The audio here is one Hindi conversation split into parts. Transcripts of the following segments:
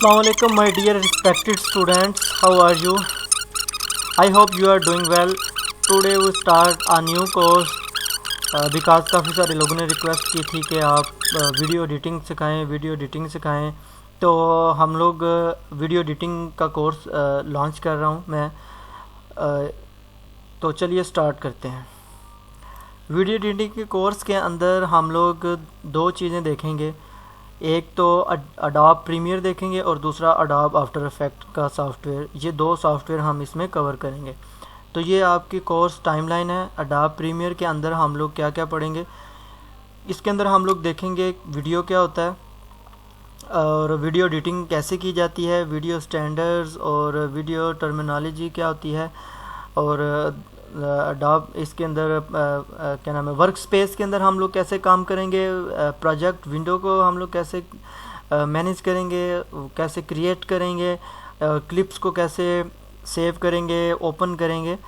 Assalamualaikum my dear respected students, how are you? I hope you are doing well. Today we start a new course because काफ़ी सारे लोगों ने रिक्वेस्ट की थी कि आप वीडियो एडिटिंग सिखाएं। तो हम लोग वीडियो एडिटिंग का कोर्स लॉन्च कर रहा हूं मैं। तो चलिए स्टार्ट करते हैं। वीडियो एडिटिंग के कोर्स के अंदर हम लोग दो चीज़ें देखेंगे, एक तो अडोब प्रीमियर देखेंगे और दूसरा अडोब आफ्टर इफेक्ट का सॉफ्टवेयर। ये दो सॉफ्टवेयर हम इसमें कवर करेंगे। तो ये आपकी कोर्स टाइमलाइन है। अडोब प्रीमियर के अंदर हम लोग क्या क्या पढ़ेंगे, इसके अंदर हम लोग देखेंगे वीडियो क्या होता है और वीडियो एडिटिंग कैसे की जाती है, वीडियो स्टैंडर्ड्स और वीडियो टर्मिनोलॉजी क्या होती है, और अडोब इसके अंदर क्या नाम है, वर्क स्पेस के अंदर हम लोग कैसे काम करेंगे, प्रोजेक्ट विंडो को हम लोग कैसे मैनेज करेंगे, कैसे क्रिएट करेंगे, क्लिप्स को कैसे सेव करेंगे, ओपन करेंगे,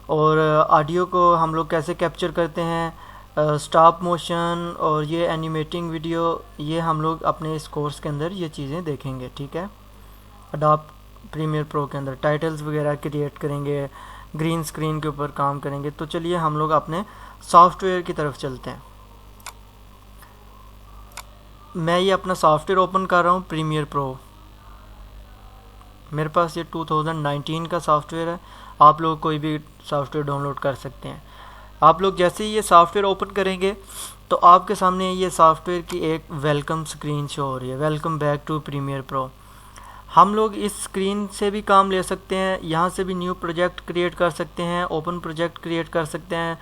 और ऑडियो को हम लोग कैसे कैप्चर करते हैं, स्टॉप मोशन और ये एनिमेटिंग वीडियो, ये हम लोग अपने इस कोर्स के अंदर ये चीज़ें देखेंगे। ठीक है, अडोब प्रीमियर प्रो के अंदर टाइटल्स वगैरह क्रिएट करेंगे, ग्रीन स्क्रीन के ऊपर काम करेंगे। तो चलिए हम लोग अपने सॉफ्टवेयर की तरफ चलते हैं। मैं ये अपना सॉफ्टवेयर ओपन कर रहा हूँ, प्रीमियर प्रो। मेरे पास ये 2019 का सॉफ्टवेयर है। आप लोग कोई भी सॉफ्टवेयर डाउनलोड कर सकते हैं। आप लोग जैसे ही ये सॉफ्टवेयर ओपन करेंगे तो आपके सामने ये सॉफ्टवेयर की एक वेलकम स्क्रीन शो हो रही है, welcome back to Premiere Pro. हम लोग इस स्क्रीन से भी काम ले सकते हैं, यहाँ से भी न्यू प्रोजेक्ट क्रिएट कर सकते हैं, ओपन प्रोजेक्ट क्रिएट कर सकते हैं,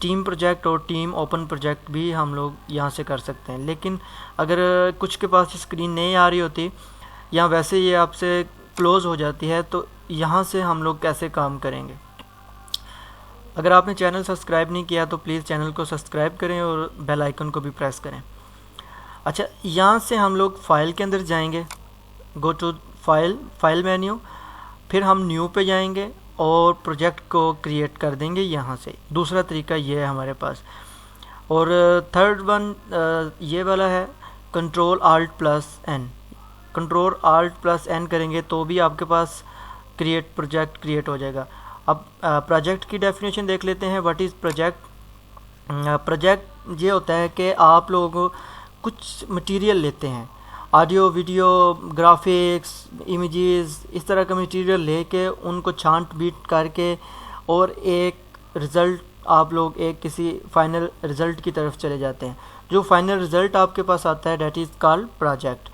टीम प्रोजेक्ट और टीम ओपन प्रोजेक्ट भी हम लोग यहाँ से कर सकते हैं। लेकिन अगर कुछ के पास स्क्रीन नहीं आ रही होती या वैसे ये आपसे क्लोज़ हो जाती है, तो यहाँ से हम लोग कैसे काम करेंगे। अगर आपने चैनल सब्सक्राइब नहीं किया तो प्लीज़ चैनल को सब्सक्राइब करें और बेल आइकन को भी प्रेस करें। अच्छा, यहाँ से हम लोग फाइल के अंदर जाएंगे, गो टू फाइल मेन्यू, फिर हम न्यू पे जाएंगे और प्रोजेक्ट को क्रिएट कर देंगे यहाँ से। दूसरा तरीका ये है हमारे पास। और थर्ड वन ये वाला है, control alt plus N. Control alt plus N करेंगे तो भी आपके पास प्रोजेक्ट क्रिएट हो जाएगा। अब प्रोजेक्ट की डेफिनेशन देख लेते हैं। What is project? प्रोजेक्ट ये होता है कि आप लोग कुछ मटेरियल लेते हैं, ऑडियो, वीडियो, ग्राफिक्स, इमेजेस, इस तरह का मटेरियल लेके उनको छांट बीट करके और एक रिज़ल्ट आप लोग एक किसी फाइनल रिज़ल्ट की तरफ चले जाते हैं। जो फाइनल रिज़ल्ट आपके पास आता है डेट इज़ कॉल्ड प्रोजेक्ट।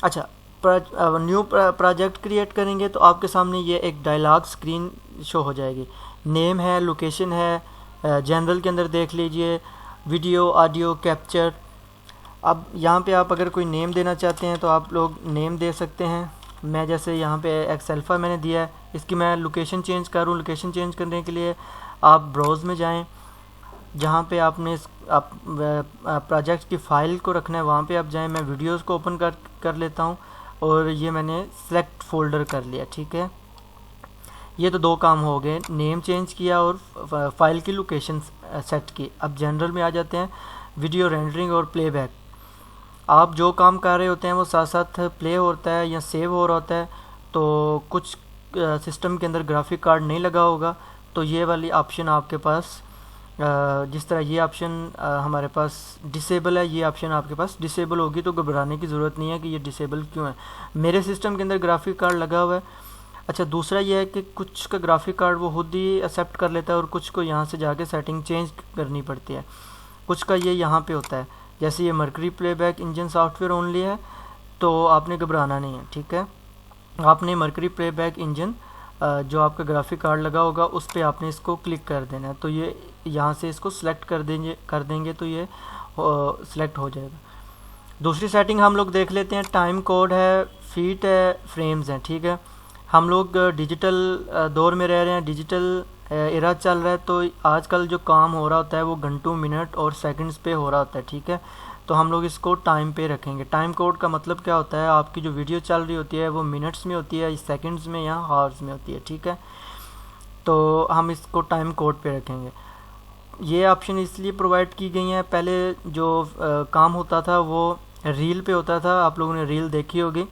अच्छा, न्यू प्रोजेक्ट क्रिएट करेंगे तो आपके सामने ये एक डायलॉग स्क्रीन शो हो जाएगी। नेम है, लोकेशन है, जनरल के अंदर देख लीजिए, वीडियो, ऑडियो, कैप्चर। अब यहाँ पे आप अगर कोई नेम देना चाहते हैं तो आप लोग नेम दे सकते हैं। मैं जैसे यहाँ पे एक्सेल्फा मैंने दिया है, इसकी मैं लोकेशन चेंज करूँ। लोकेशन चेंज करने के लिए आप ब्राउज़ में जाएं, जहाँ पे आपने प्रोजेक्ट की फ़ाइल को रखना है वहाँ पे आप जाएं। मैं वीडियोस को ओपन कर लेता हूँ और ये मैंने सेलेक्ट फ़ोल्डर कर लिया। ठीक है, ये तो दो काम हो गए, नेम चेंज किया और फाइल की लोकेशन सेट की। अब जनरल में आ जाते हैं, वीडियो रेंडरिंग और प्लेबैक। आप जो काम कर रहे होते हैं वो साथ साथ प्ले होता है या सेव हो रहा होता है। तो कुछ सिस्टम के अंदर ग्राफिक कार्ड नहीं लगा होगा तो ये वाली ऑप्शन आपके पास, जिस तरह ये ऑप्शन हमारे पास डिसेबल है, ये ऑप्शन आपके पास डिसेबल होगी। तो घबराने की ज़रूरत नहीं है कि ये डिसेबल क्यों है। मेरे सिस्टम के अंदर ग्राफिक कार्ड लगा हुआ है। अच्छा, दूसरा ये है कि कुछ का ग्राफिक कार्ड वो खुद ही एक्सेप्ट कर लेता है और कुछ को यहाँ से जाके सेटिंग चेंज करनी पड़ती है। कुछ का ये यहाँ पे होता है। जैसे ये mercury playback engine software only है तो आपने घबराना नहीं है। ठीक है, आपने मर्करी प्लेबैक इंजन जो आपका ग्राफिक कार्ड लगा होगा उस पर आपने इसको क्लिक कर देना है। तो ये यहाँ से इसको सिलेक्ट कर देंगे तो ये सिलेक्ट हो जाएगा। दूसरी सेटिंग हम लोग देख लेते हैं। टाइम कोड है, फीट है, फ्रेम्स हैं। ठीक है, हम लोग डिजिटल दौर में रह रहे हैं, डिजिटल एरा चल रहा है। तो आजकल जो काम हो रहा होता है वो घंटों, मिनट और सेकंड्स पे हो रहा होता है। ठीक है, तो हम लोग इसको टाइम पे रखेंगे। टाइम कोड का मतलब क्या होता है, आपकी जो वीडियो चल रही होती है वो मिनट्स में होती है, सेकंड्स में या हावर्स में होती है। ठीक है, तो हम इसको टाइम कोड पे रखेंगे। ये ऑप्शन इसलिए प्रोवाइड की गई हैं, पहले जो काम होता था वो रील पे होता था, आप लोगों ने रील देखी होगी।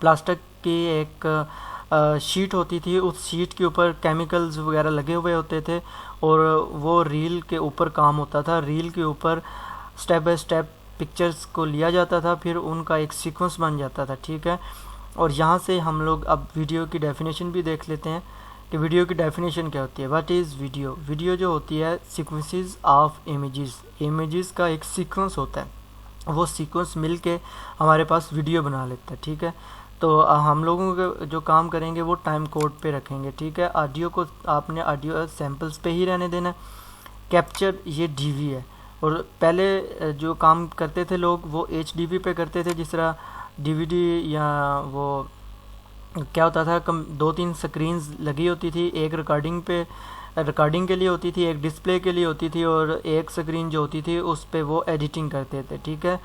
प्लास्टिक की एक शीट होती थी, उस शीट के ऊपर केमिकल्स वगैरह लगे हुए होते थे और वो रील के ऊपर काम होता था। रील के ऊपर स्टेप बाय स्टेप पिक्चर्स को लिया जाता था, फिर उनका एक सीक्वेंस बन जाता था, ठीक है। और यहाँ से हम लोग अब वीडियो की डेफिनेशन भी देख लेते हैं कि वीडियो की डेफिनेशन क्या होती है। What is video? वीडियो जो होती है सीक्वेंसेस ऑफ इमेजेस, इमेजेस का एक सीक्वेंस होता है, वो सीक्वेंस मिल के हमारे पास वीडियो बना लेता है, ठीक है। तो हम लोगों के जो काम करेंगे वो टाइम कोड पे रखेंगे, ठीक है। ऑडियो को आपने ऑडियो सैम्पल्स पे ही रहने देना। कैप्चर ये डीवी है, और पहले जो काम करते थे लोग वो एचडीवी पे करते थे, जिस तरह डीवीडी या वो क्या होता था, कम 2-3 स्क्रीन्स लगी होती थी, एक रिकॉर्डिंग के लिए होती थी, एक डिस्प्ले के लिए होती थी, और एक स्क्रीन जो होती थी उस पे वो एडिटिंग करते थे, ठीक है।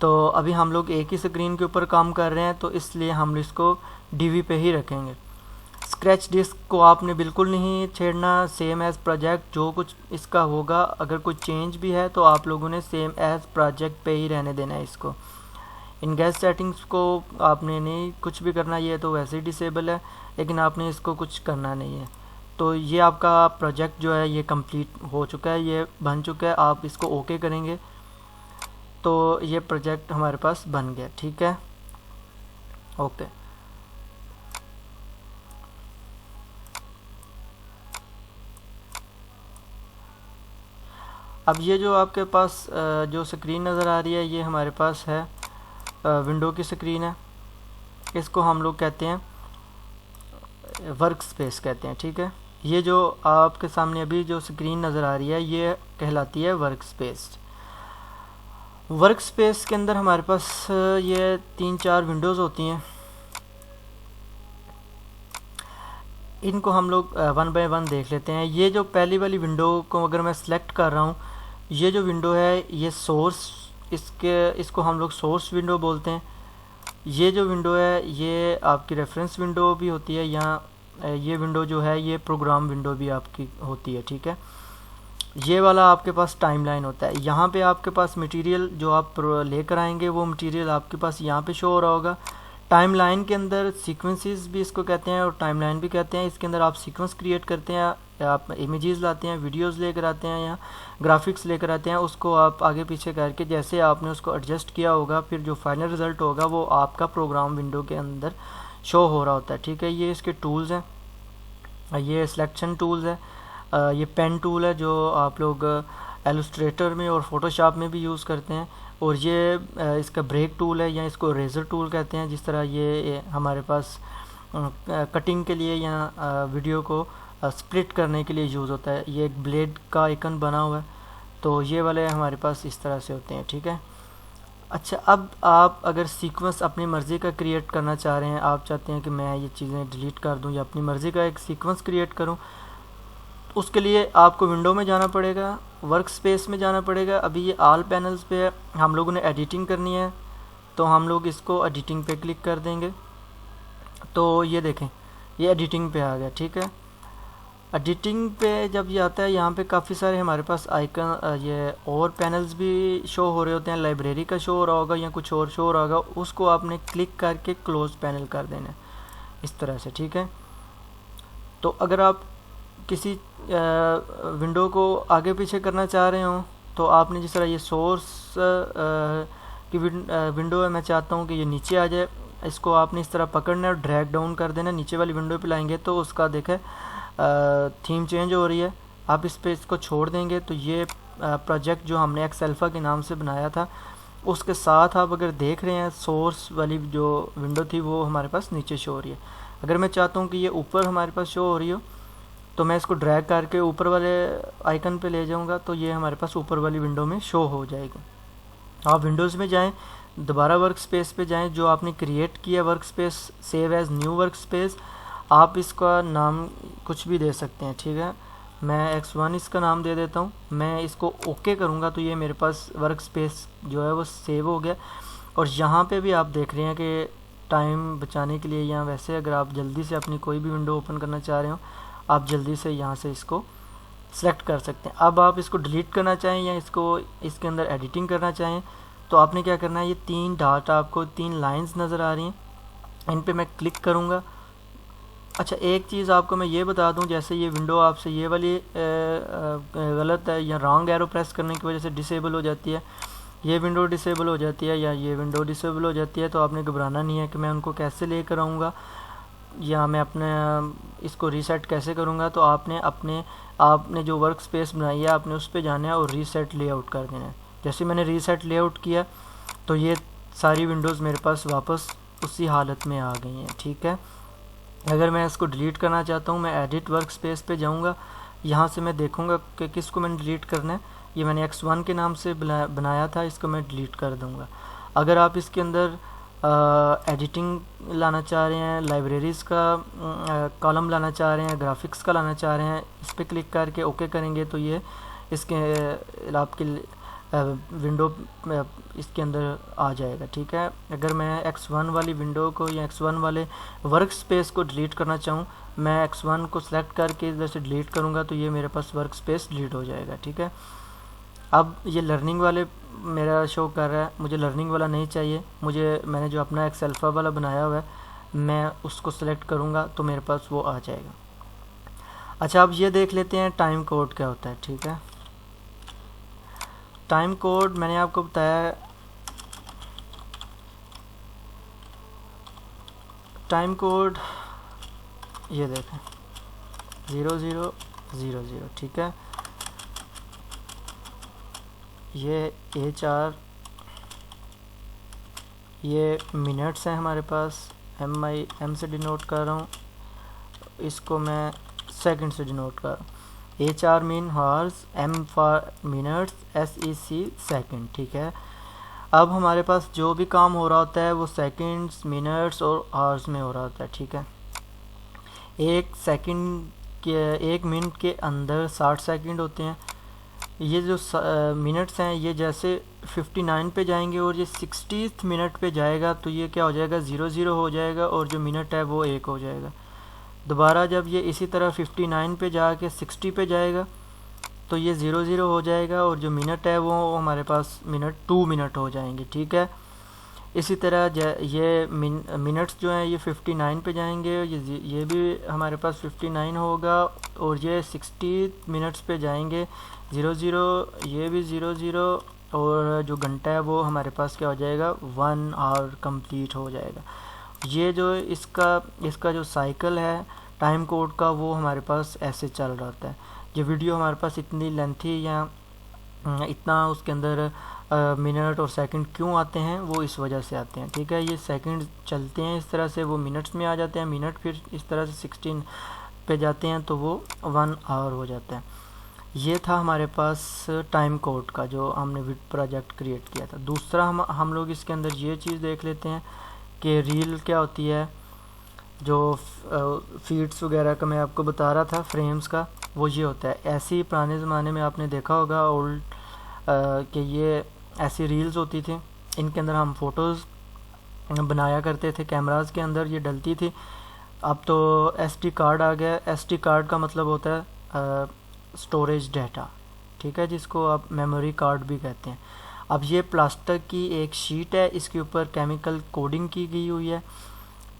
तो अभी हम लोग एक ही स्क्रीन के ऊपर काम कर रहे हैं, तो इसलिए हम इसको डीवी पे ही रखेंगे। स्क्रैच डिस्क को आपने बिल्कुल नहीं छेड़ना, सेम एज़ प्रोजेक्ट जो कुछ इसका होगा, अगर कोई चेंज भी है तो आप लोगों ने सेम एज़ प्रोजेक्ट पे ही रहने देना है इसको। इन गैस सेटिंग्स को आपने नहीं कुछ भी करना, ये तो वैसे ही डिसेबल है, लेकिन आपने इसको कुछ करना नहीं है। तो ये आपका प्रोजेक्ट जो है ये कंप्लीट हो चुका है, ये बन चुका है। आप इसको ओके करेंगे तो ये प्रोजेक्ट हमारे पास बन गया, ठीक है, ओके। अब ये जो आपके पास जो स्क्रीन नज़र आ रही है, ये हमारे पास है विंडो की स्क्रीन है। इसको हम लोग कहते हैं वर्क स्पेस कहते हैं, ठीक है। ये जो आपके सामने अभी जो स्क्रीन नज़र आ रही है ये कहलाती है वर्क स्पेस। वर्क स्पेस के अंदर हमारे पास ये 3-4 विंडोज़ होती हैं। इनको हम लोग वन बाय वन देख लेते हैं। ये जो पहली वाली विंडो को अगर मैं सिलेक्ट कर रहा हूँ, ये जो विंडो है ये सोर्स, इसको हम लोग सोर्स विंडो बोलते हैं। ये जो विंडो है ये आपकी रेफरेंस विंडो भी होती है, या ये विंडो जो है ये प्रोग्राम विंडो भी आपकी होती है, ठीक है। ये वाला आपके पास टाइमलाइन होता है। यहाँ पे आपके पास मटेरियल जो आप लेकर आएंगे वो मटेरियल आपके पास यहाँ पे शो हो रहा होगा। टाइमलाइन के अंदर सीक्वेंसेस भी इसको कहते हैं और टाइमलाइन भी कहते हैं। इसके अंदर आप सीक्वेंस क्रिएट करते हैं, आप इमेजेस लाते हैं, वीडियोस लेकर आते हैं या ग्राफिक्स लेकर आते हैं, उसको आप आगे पीछे करके जैसे आपने उसको एडजस्ट किया होगा, फिर जो फाइनल रिज़ल्ट होगा वो आपका प्रोग्राम विंडो के अंदर शो हो रहा होता है, ठीक है। ये इसके टूल्स हैं, ये सिलेक्शन टूल्स है, ये पेन टूल है जो आप लोग एलस्ट्रेटर में और फोटोशॉप में भी यूज़ करते हैं, और ये इसका ब्रेक टूल है या इसको रेज़र टूल कहते हैं। जिस तरह ये हमारे पास कटिंग के लिए या वीडियो को स्प्लिट करने के लिए यूज़ होता है। ये एक ब्लेड का आइकन बना हुआ है, तो ये वाले हमारे पास इस तरह से होते हैं, ठीक है। अच्छा, अब आप अगर सीक्वेंस अपनी मर्ज़ी का क्रिएट करना चाह रहे हैं, आप चाहते हैं कि मैं ये चीज़ें डिलीट कर दूं या अपनी मर्ज़ी का एक सीक्वेंस क्रिएट करूं, उसके लिए आपको विंडो में जाना पड़ेगा, वर्क स्पेस में जाना पड़ेगा। अभी ये ऑल पैनल्स पे है, हम लोगों ने एडिटिंग करनी है, तो हम लोग इसको एडिटिंग पे क्लिक कर देंगे। तो ये देखें ये एडिटिंग पे आ गया, ठीक है। एडिटिंग पे जब ये आता है, यहाँ पे काफ़ी सारे हमारे पास आइकन, ये और पैनल्स भी शो हो रहे होते हैं। लाइब्रेरी का शो हो रहा होगा या कुछ और शो हो रहा होगा, उसको आपने क्लिक करके क्लोज पैनल कर देना है इस तरह से, ठीक है। तो अगर आप किसी विंडो को आगे पीछे करना चाह रहे हो, तो आपने जिस तरह ये सोर्स की विंडो है, मैं चाहता हूँ कि ये नीचे आ जाए, इसको आपने इस तरह पकड़ना है और ड्रैग डाउन कर देना। नीचे वाली विंडो पे लाएंगे तो उसका देखें थीम चेंज हो रही है। आप इस पे इसको छोड़ देंगे तो ये प्रोजेक्ट जो हमने एक्सेल्फा के नाम से बनाया था उसके साथ आप अगर देख रहे हैं, सोर्स वाली जो विंडो थी वो हमारे पास नीचे शो हो रही है। अगर मैं चाहता हूँ कि ये ऊपर हमारे पास शो हो रही हो, तो मैं इसको ड्रैग करके ऊपर वाले आइकन पे ले जाऊँगा, तो ये हमारे पास ऊपर वाली विंडो में शो हो जाएगी। आप विंडोज़ में जाएँ, दोबारा वर्क स्पेस पे जाएँ, जो आपने क्रिएट किया work space, save as new work space, आप इसका नाम कुछ भी दे सकते हैं, ठीक है। मैं x1 इसका नाम दे देता हूँ। मैं इसको ओके करूँगा तो ये मेरे पास वर्क स्पेस जो है वो सेव हो गया। और यहाँ पे भी आप देख रहे हैं कि टाइम बचाने के लिए, या वैसे अगर आप जल्दी से अपनी कोई भी विंडो ओपन करना चाह रहे हो, आप जल्दी से यहाँ से इसको सेलेक्ट कर सकते हैं। अब आप इसको डिलीट करना चाहें या इसको इसके अंदर एडिटिंग करना चाहें, तो आपने क्या करना है, ये 3 डॉट आपको 3 लाइंस नज़र आ रही हैं, इन पे मैं क्लिक करूँगा। अच्छा, एक चीज़ आपको मैं ये बता दूं, जैसे ये विंडो आपसे ये वाली गलत है या रॉन्ग एरो प्रेस करने की वजह से डिसेबल हो जाती है, ये विंडो डिसेबल हो जाती है या ये विंडो डिसेबल हो जाती है, तो आपने घबराना नहीं है कि मैं उनको कैसे लेकर आऊँगा या मैं अपने इसको रीसेट कैसे करूँगा। तो आपने जो वर्क स्पेस बनाई है आपने उस पर जाना है और रीसेट लेआउट कर देना है। जैसे मैंने रीसेट लेआउट किया तो ये सारी विंडोज़ मेरे पास वापस उसी हालत में आ गई हैं। ठीक है, अगर मैं इसको डिलीट करना चाहता हूँ, मैं एडिट वर्क स्पेस पे जाऊँगा, यहाँ से मैं देखूँगा कि किसको मैंने डिलीट करना है। ये मैंने x1 के नाम से बनाया था, इसको मैं डिलीट कर दूँगा। अगर आप इसके अंदर एडिटिंग लाना चाह रहे हैं, लाइब्रेरीज़ का कॉलम लाना चाह रहे हैं, ग्राफिक्स का लाना चाह रहे हैं, इस पर क्लिक करके ओके करेंगे तो ये इसके आपके विंडो इसके अंदर आ जाएगा। ठीक है, अगर मैं x1 वाली विंडो को या x1 वाले वर्क स्पेस को डिलीट करना चाहूँ, मैं x1 को सिलेक्ट करके इधर से डिलीट करूँगा तो ये मेरे पास वर्क स्पेस डिलीट हो जाएगा। ठीक है, अब ये लर्निंग वाले मेरा शो कर रहा है, मुझे लर्निंग वाला नहीं चाहिए, मैंने जो अपना एक्सेल्फा वाला बनाया हुआ है मैं उसको सिलेक्ट करूँगा तो मेरे पास वो आ जाएगा। अच्छा, अब ये देख लेते हैं टाइम कोड क्या होता है। ठीक है, टाइम कोड मैंने आपको बताया, टाइम कोड ये देखें 0000। ठीक है, ये HR ये मिनट्स हैं हमारे पास, M से डिनोट कर रहा हूँ, इसको मैं सेकंड से डिनोट कर रहा हूँ। HR mean hours, M for minutes, SEC second. ठीक है, अब हमारे पास जो भी काम हो रहा होता है वो सेकंड्स, मिनट्स और आवर्स में हो रहा होता है। ठीक है, एक मिनट के अंदर 60 सेकंड होते हैं। ये जो मिनट्स हैं ये जैसे 59 पे जाएंगे और ये 60th मिनट पे जाएगा तो ये क्या हो जाएगा, 00 हो जाएगा और जो मिनट है वो 1 हो जाएगा। दोबारा जब ये इसी तरह 59 पे जाके 60 पे जाएगा तो ये 00 हो जाएगा और जो मिनट है वो हमारे पास 2 मिनट हो जाएंगे। ठीक है, इसी तरह ये मिनट्स जो हैं ये 59 पे जाएंगे, ये भी हमारे पास 59 होगा और ये 60 मिनट्स पे जाएंगे 00, ये भी 00 और जो घंटा है वो हमारे पास क्या हो जाएगा, 1 आवर कंप्लीट हो जाएगा। ये जो इसका जो साइकिल है टाइम कोड का वो हमारे पास ऐसे चल रहा होता है। ये वीडियो हमारे पास इतनी लेंथी या इतना उसके अंदर मिनट और सेकंड क्यों आते हैं, वो इस वजह से आते हैं। ठीक है, ये सेकंड चलते हैं इस तरह से, वो मिनट्स में आ जाते हैं, मिनट फिर इस तरह से 16 पे जाते हैं तो वो 1 आवर हो जाता है। ये था हमारे पास टाइम कोड का जो हमने प्रोजेक्ट क्रिएट किया था। दूसरा हम लोग इसके अंदर ये चीज़ देख लेते हैं कि रील क्या होती है। जो फीड्स वगैरह का मैं आपको बता रहा था, फ्रेम्स का, वो ये होता है। ऐसे ही पुराने ज़माने में आपने देखा होगा ओल्ड कि ये ऐसी रील्स होती थी, इनके अंदर हम फ़ोटोज़ बनाया करते थे, कैमरास के अंदर ये डलती थी। अब तो SD कार्ड आ गया। SD कार्ड का मतलब होता है स्टोरेज डाटा। ठीक है, जिसको आप मेमोरी कार्ड भी कहते हैं। अब ये प्लास्टिक की एक शीट है, इसके ऊपर केमिकल कोडिंग की गई हुई है।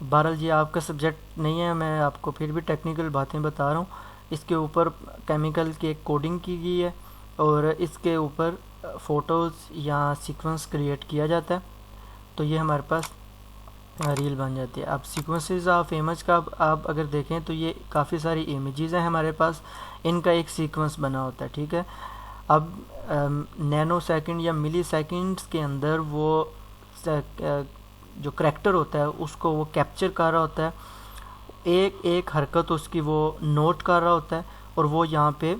बहरहाल ये आपका सब्जेक्ट नहीं है, मैं आपको फिर भी टेक्निकल बातें बता रहा हूँ। इसके ऊपर केमिकल की एक कोडिंग की गई है और इसके ऊपर फ़ोटोज़ या सीक्वेंस क्रिएट किया जाता है तो ये हमारे पास रील बन जाती है। अब सीक्वेंसेस ऑफ इमेज का आप अगर देखें तो ये काफ़ी सारी इमेजेस हैं हमारे पास, इनका एक सीक्वेंस बना होता है। ठीक है, अब नैनो सेकंड या मिली सेकंड्स के अंदर वो जो करैक्टर होता है उसको वो कैप्चर कर रहा होता है, एक एक हरकत उसकी वो नोट कर रहा होता है और वो यहाँ पे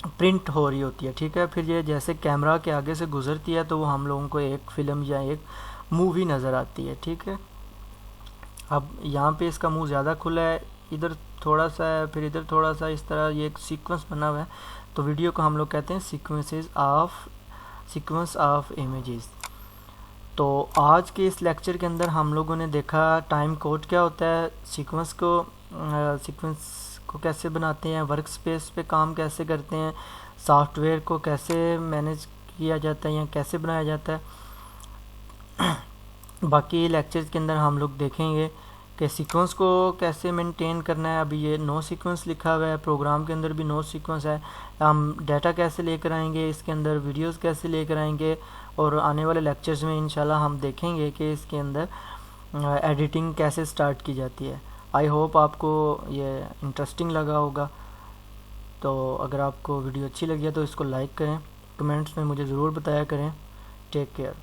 प्रिंट हो रही होती है। ठीक है, फिर ये जैसे कैमरा के आगे से गुजरती है तो वो हम लोगों को एक फ़िल्म या एक मूवी नज़र आती है। ठीक है, अब यहाँ पे इसका मुंह ज़्यादा खुला है, इधर थोड़ा सा है, फिर इधर थोड़ा सा, इस तरह ये एक सीक्वेंस बना हुआ है। तो वीडियो को हम लोग कहते हैं सीक्वेंस ऑफ इमेजेस। तो आज के इस लेक्चर के अंदर हम लोगों ने देखा टाइम कोड क्या होता है, सीक्वेंस को कैसे बनाते हैं, वर्क स्पेस पे काम कैसे करते हैं, सॉफ्टवेयर को कैसे मैनेज किया जाता है या कैसे बनाया जाता है। बाकी लेक्चर्स के अंदर हम लोग देखेंगे कि सीक्वेंस को कैसे मेंटेन करना है। अभी ये नो सीक्वेंस लिखा हुआ है, प्रोग्राम के अंदर भी नो सीक्वेंस है। हम डाटा कैसे लेकर आएंगे, इसके अंदर वीडियोस कैसे लेकर आएंगे, और आने वाले लेक्चर्स में इंशाल्लाह हम देखेंगे कि इसके अंदर एडिटिंग कैसे स्टार्ट की जाती है। आई होप आपको ये इंटरेस्टिंग लगा होगा। तो अगर आपको वीडियो अच्छी लगी है तो इसको लाइक करें, कमेंट्स में मुझे ज़रूर बताया करें। Take care.